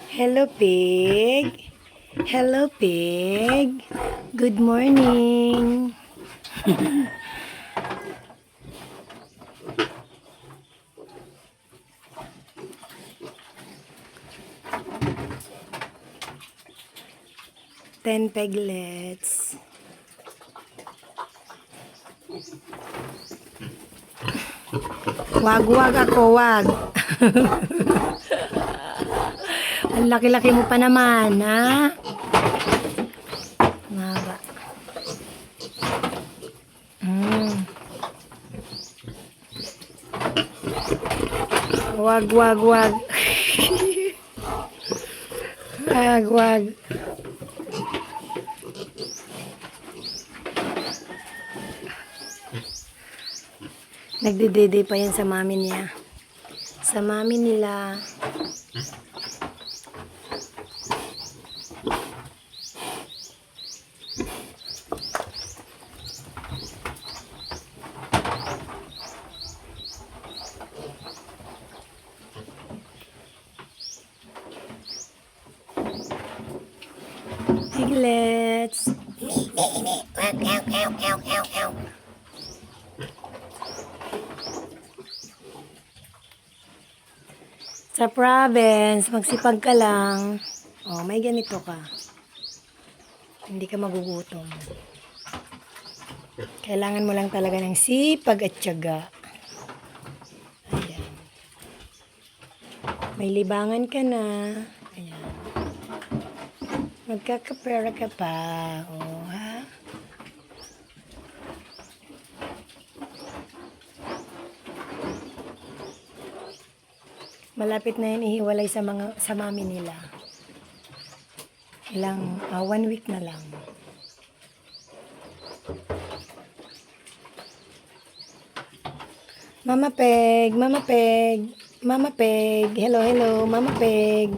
Hello, pig. Hello, pig. Good morning. Ten piglets. Wag ako, wag. Ang laki-laki mo pa naman, ha? Mahaba. Wag. Wag. Nagdedede pa yan sa mami niya. Sa mami nila. Piglets. Sa province, magsipag ka lang. Oh, may ganito ka. Hindi ka magugutom. Kailangan mo lang talaga ng sipag at tiyaga. Ayan. May libangan ka na. Ayan. Magkakapera ka pa. Oh, ha? Malapit na yan ihiwalay sa mami nila. Ilang 1 week na lang. Mama Peg. Hello, Mama Peg.